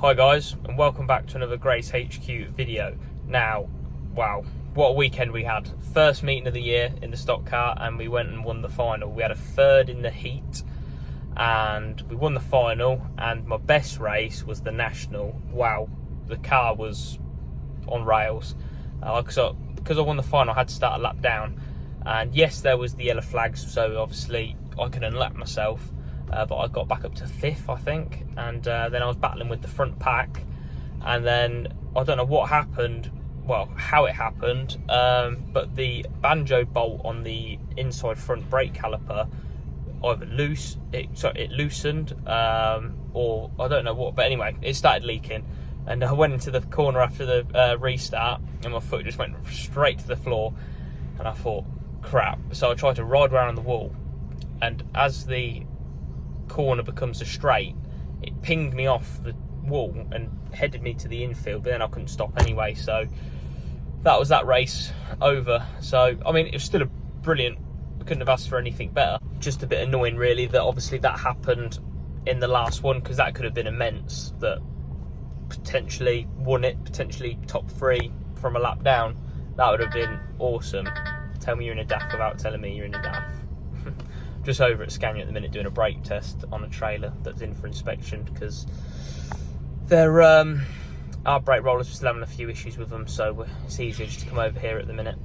Hi guys, and welcome back to another Grace HQ video. Now, wow, what a weekend we had. First meeting of the year in the stock car, and we went and won the final. We had a third in the heat, and we won the final, and my best race was the national. Wow, the car was on rails. Because I won the final, I had to start a lap down. And yes, there was the yellow flags, so obviously I could unlap myself. But I got back up to 5th, I think, and then I was battling with the front pack, and then I don't know what happened, well, how it happened, but the banjo bolt on the inside front brake caliper either it loosened, or I don't know what, but anyway, it started leaking, and I went into the corner after the restart, and my foot just went straight to the floor, and I thought, crap. So I tried to ride around the wall, and as the corner becomes a straight, it pinged me off the wall and headed me to the infield, but then I couldn't stop anyway, so that was that race over. So I mean, it was still a brilliant, I couldn't have asked for anything better. Just a bit annoying really that obviously that happened in the last one, because that could have been immense, that potentially won it, potentially top 3 from a lap down. That would have been awesome. Tell me you're in a DAF without telling me you're in a DAF. Just over at Scania at the minute doing a brake test on a trailer that's in for inspection, because they're our brake rollers are still having a few issues with them, so it's easier just to come over here at the minute.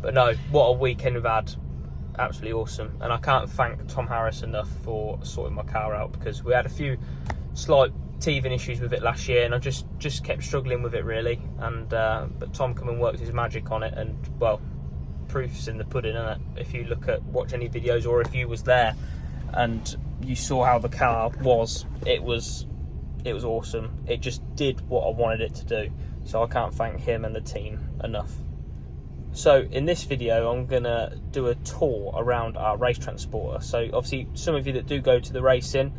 But no, what a weekend we've had, absolutely awesome. And I can't thank Tom Harris enough for sorting my car out, because we had a few slight teething issues with it last year, and I just kept struggling with it really, and but Tom come and worked his magic on it, and well, proof's in the pudding, isn't it? If you watch any videos, or if you was there and you saw how the car was, it was awesome. It just did what I wanted it to do, so I can't thank him and the team enough. So in this video I'm gonna do a tour around our race transporter. So obviously some of you that do go to the racing,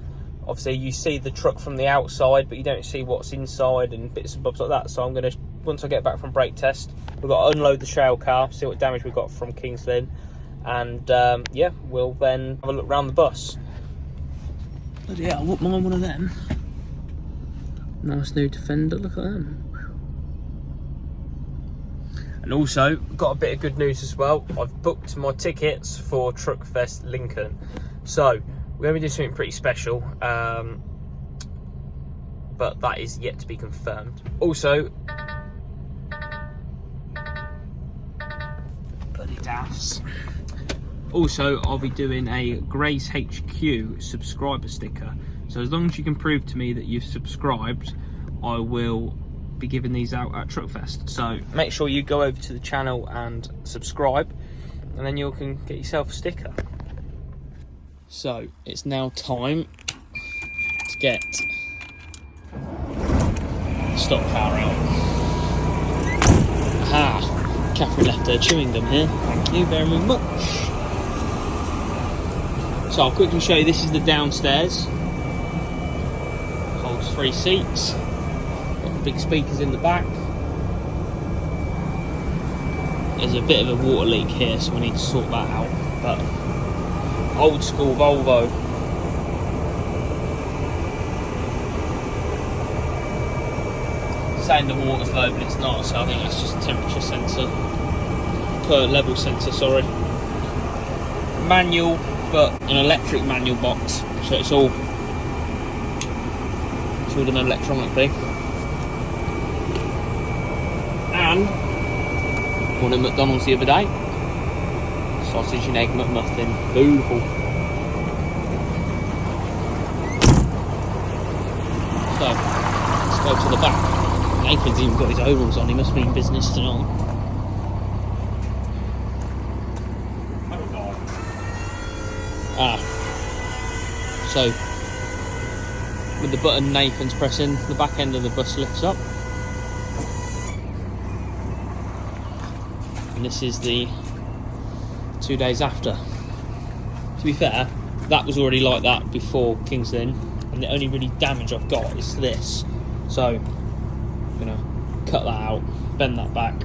obviously you see the truck from the outside, but you don't see what's inside and bits and bobs like that. So I'm gonna, once I get back from brake test, we've got to unload the shale car, see what damage we got from Kings Lynn, and yeah, we'll then have a look round the bus. Bloody hell, I wouldn't mind one of them. Nice new Defender, look at them. And also, got a bit of good news as well. I've booked my tickets for Truckfest Lincoln. So, we're going to do something pretty special, but that is yet to be confirmed. Also, bloody daffs. Also, I'll be doing a Grace HQ subscriber sticker. So as long as you can prove to me that you've subscribed, I will be giving these out at Truckfest. So make sure you go over to the channel and subscribe, and then you can get yourself a sticker. So it's now time to get the stock car out. Aha! Catherine left her chewing gum here. Thank you very much. So I'll quickly show you. This is the downstairs. Holds 3 seats. Got the big speakers in the back. There's a bit of a water leak here, so we need to sort that out. But old school Volvo. Saying the water's low, but it's not, so I think that's just a temperature sensor. Level sensor, sorry. Manual, but an electric manual box, so it's all done electronically. And one at McDonald's the other day. Sausage and egg McMuffin. Beautiful. So, let's go to the back. Nathan's even got his overalls on, he must be in business tonight. So, with the button Nathan's pressing, the back end of the bus lifts up. And this is the 2 days after. To be fair, that was already like that before Kings Lynn, and the only really damage I've got is this. So I'm gonna cut that out, bend that back.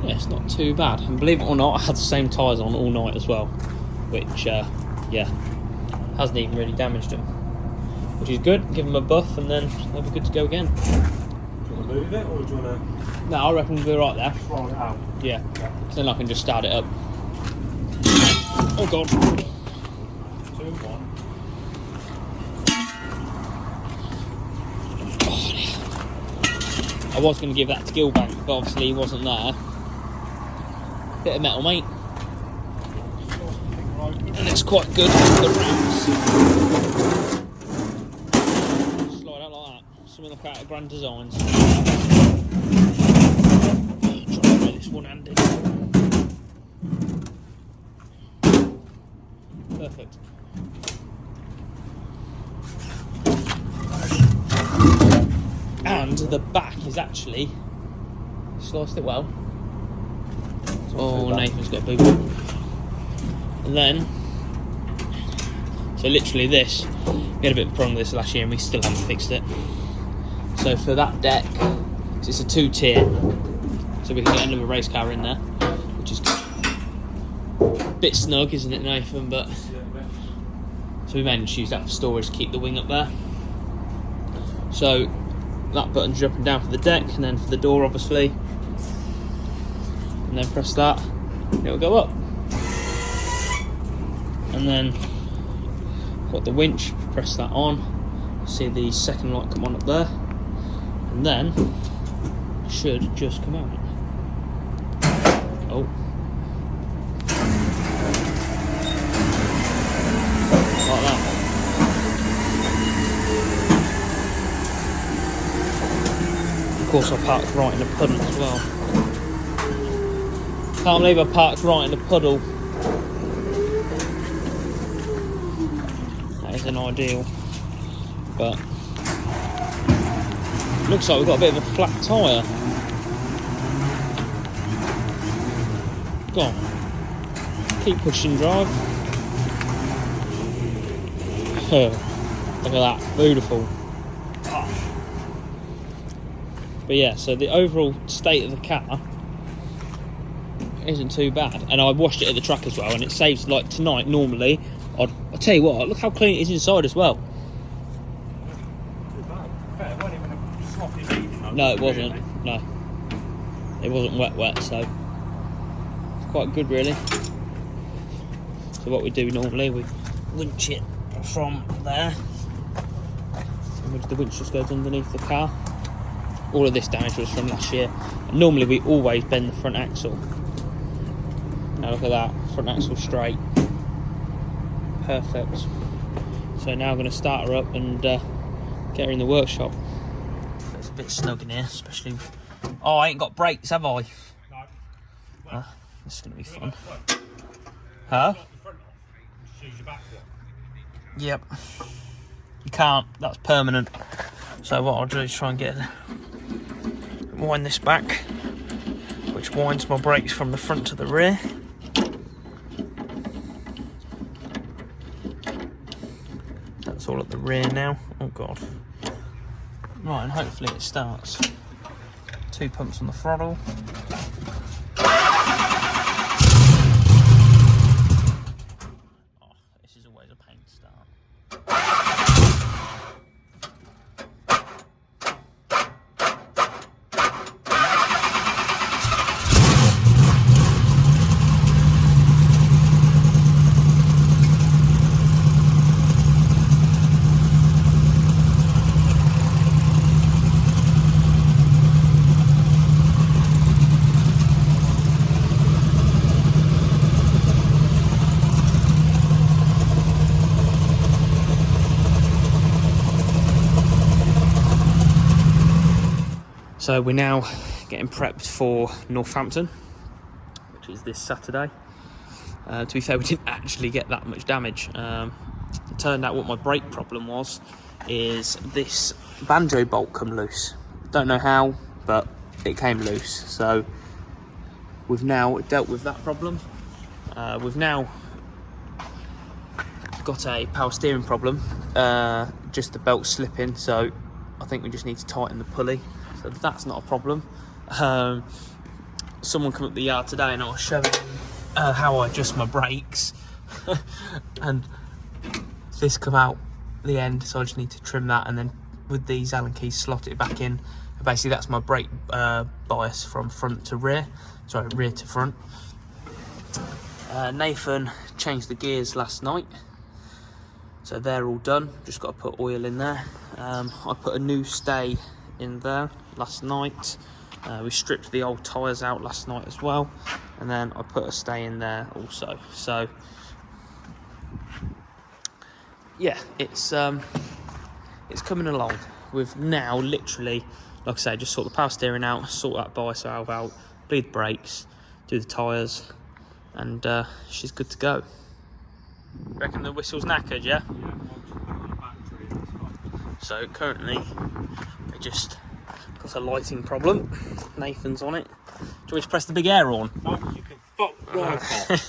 Yeah, it's not too bad. And believe it or not, I had the same tyres on all night as well, which yeah, hasn't even really damaged them. which is good. Give them a buff and then they'll be good to go again. Do you want to move it or do you want to... No, I reckon we'll be right there. Just roll it out? Yeah. So then I can just start it up. Oh god. 2 and 1. I was going to give that to Gilbank, but obviously he wasn't there. Bit of metal, mate. And it's quite good for the ramps. Slide out like that. Something like out of Grand Designs. Try to do this one-handed. Perfect. And the back is actually sliced it well. Oh, Nathan's got a boob. And then, so literally this, we had a bit of a problem with this last year and we still haven't fixed it. So for that deck, it's a 2-tier, so we can get another race car in there, which is good. Bit snug, isn't it, Nathan? But so we managed to use that for storage to keep the wing up there. So that button's up and down for the deck, and then for the door, obviously. And then press that, and it'll go up. And then got the winch, press that on. See the second light come on up there, and then it should just come out. Oh. Like that. Of course, I parked right in the puddle as well. Can't believe I parked right in the puddle. That isn't ideal, but looks like we've got a bit of a flat tyre. Go on, keep pushing, drive. Look at that, beautiful. But yeah, so the overall state of the car isn't too bad, and I washed it at the track as well, and it saves, like tonight normally I'll tell you what, look how clean it is inside as well. No, it wasn't. No, it wasn't wet, so it's quite good really. So what we do normally, we winch it from there, and the winch just goes underneath the car. All of this damage was from last year, and normally we always bend the front axle. Now look at that, front axle straight. Perfect. So now I'm going to start her up and get her in the workshop. It's a bit snug in here, especially... Oh, I ain't got brakes, have I? No. This is going to be fun. Huh? Yep. You can't, that's permanent. So what I'll do is try and wind this back, which winds my brakes from the front to the rear. That's all at the rear now. Oh god. Right, and hopefully it starts. 2 pumps on the throttle. Oh, this is always a pain to start. So we're now getting prepped for Northampton, which is this Saturday. To be fair, we didn't actually get that much damage. It turned out what my brake problem was, is this banjo bolt come loose. Don't know how, but it came loose. So we've now dealt with that problem. We've now got a power steering problem, just the belt slipping, so I think we just need to tighten the pulley. So that's not a problem. Someone come up the yard today and I was showing how I adjust my brakes and this come out the end, so I just need to trim that, and then with these Allen keys slot it back in. Basically that's my brake bias from front to rear, sorry, rear to front. Nathan changed the gears last night, so they're all done. Just got to put oil in there. I put a new stay in there last night. We stripped the old tyres out last night as well, and then I put a stay in there also. So yeah, it's coming along. We've now literally, like I say, just sort the power steering out, sort that bias valve out, bleed the brakes, do the tyres, and she's good to go. Reckon the whistle's knackered, yeah? So currently we just got a lighting problem. Nathan's on it. Do you want me to press the big air horn? No, you can fuck right off.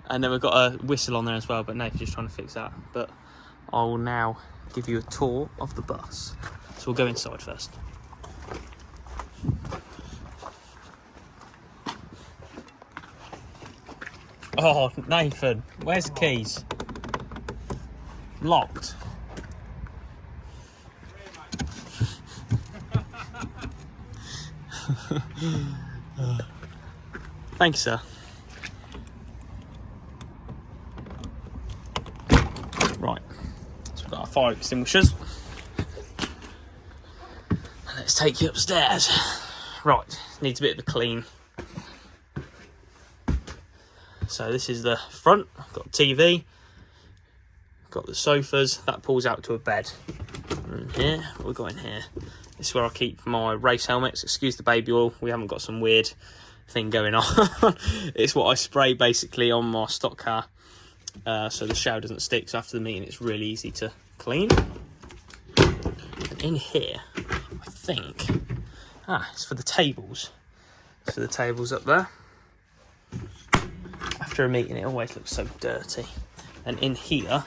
And then we've got a whistle on there as well, but Nathan's just trying to fix that. But I will now give you a tour of the bus. So we'll go inside first. Oh, Nathan, where's the keys? Locked. Thank you, sir. Right, so we've got our fire extinguishers. Let's take you upstairs. Right, needs a bit of a clean. So this is the front, got TV, got the sofas, that pulls out to a bed. And here, what we've got in here, this is where I keep my race helmets. Excuse the baby oil, we haven't got some weird thing going on. It's what I spray basically on my stock car, so the shower doesn't stick, so after the meeting it's really easy to clean. And in here, I think, it's for the tables. It's for the tables up there. After a meeting it always looks so dirty. And in here,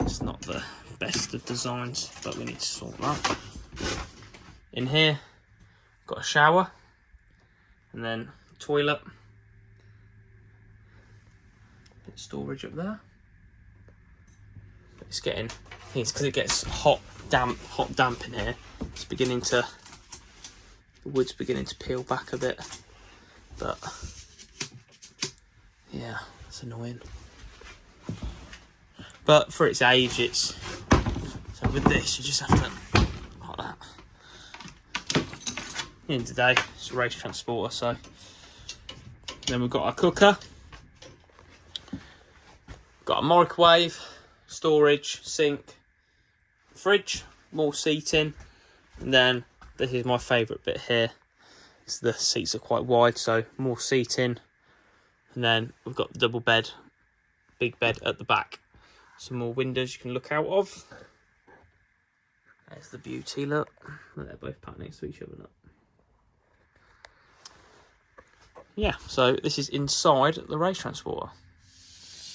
it's not the best of designs, but we need to sort that. In here, got a shower, and then toilet, bit of storage up there. It's getting, it's because it gets hot damp in here. It's beginning to, the wood's beginning to peel back a bit, but yeah, it's annoying. But for its age, it's, so with this, you just have to, like that. In today, it's a race transporter, so. Then we've got our cooker. Got a microwave, storage, sink, fridge, more seating. And then, this is my favourite bit here. Is the seats are quite wide, so more seating. And then we've got the double bed, big bed at the back. Some more windows you can look out of. There's the beauty, look. They're both packed next to each other, look. Yeah, so this is inside the race transporter.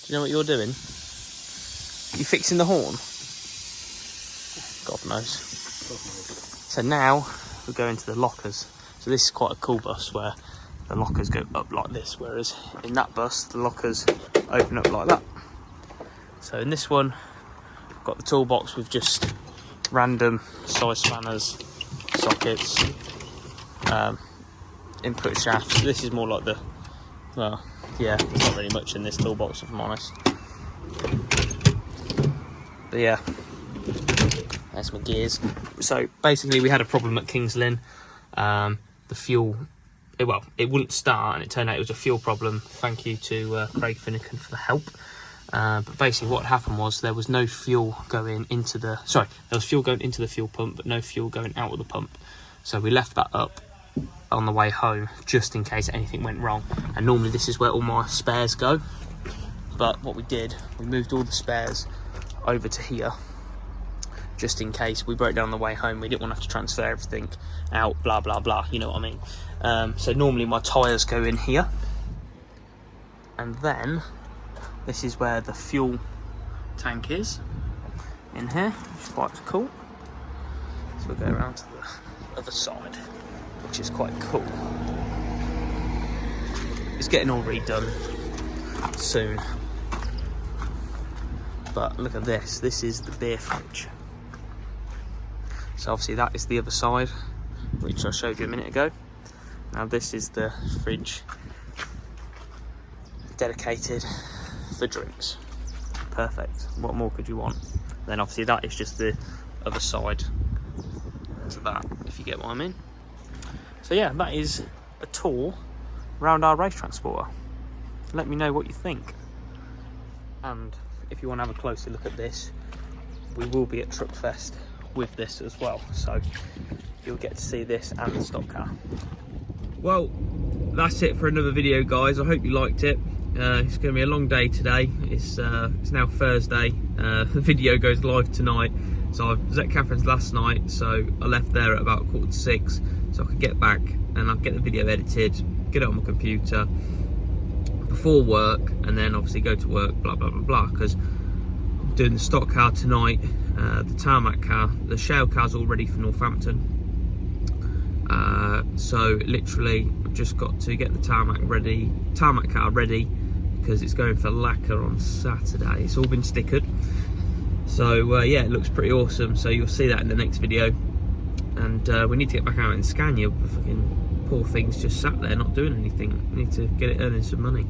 Do you know what you're doing? You fixing the horn? God knows. So now we go into the lockers. So this is quite a cool bus where the lockers go up like this, whereas in that bus the lockers open up like that. So in this one, I've got the toolbox with just random size spanners, sockets, input shafts. This is more like the, well, yeah, there's not really much in this toolbox if I'm honest. But yeah, there's my gears. So basically we had a problem at Kings Lynn. The fuel, well, it wouldn't start, and it turned out it was a fuel problem. Thank you to Craig Finnegan for the help. But basically what happened was there was no fuel going into the, there was fuel going into the fuel pump, but no fuel going out of the pump. So we left that up on the way home, just in case anything went wrong. And normally this is where all my spares go. But what we did, we moved all the spares over to here, just in case we broke down on the way home. We didn't want to have to transfer everything out, blah, blah, blah, you know what I mean? So normally my tyres go in here. And then this is where the fuel tank is, in here, which is quite cool. So we'll go around to the other side, which is quite cool. It's getting all redone soon. But look at this. This is the beer fridge. So obviously that is the other side, which I showed you a minute ago. Now this is the fridge dedicated for drinks. Perfect. What more could you want? Then obviously that is just the other side to that, if you get what I mean. So yeah, that is a tour around our race transporter. Let me know what you think. And if you want to have a closer look at this, we will be at Truckfest with this as well, so you'll get to see this and the stock car. Well, that's it for another video, guys. I hope you liked it. It's going to be a long day today. It's now Thursday. The video goes live tonight. So I was at Catherine's last night, so I left there at about 5:45, so I could get back and I'll get the video edited, get it on my computer before work, and then obviously go to work, blah blah blah blah, because I'm doing the stock car tonight, the tarmac car. The shale car's all ready for Northampton, so literally I've just got to get the tarmac car ready, because it's going for lacquer on Saturday. It's all been stickered, so yeah, it looks pretty awesome. So you'll see that in the next video. And we need to get back out in Scania. The fucking poor thing's just sat there not doing anything. We need to get it earning some money.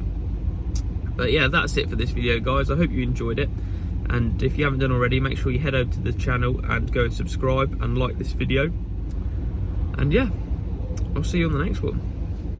But yeah, that's it for this video, guys. I hope you enjoyed it, and if you haven't done already, make sure you head over to the channel and go and subscribe and like this video. And yeah, I'll see you on the next one.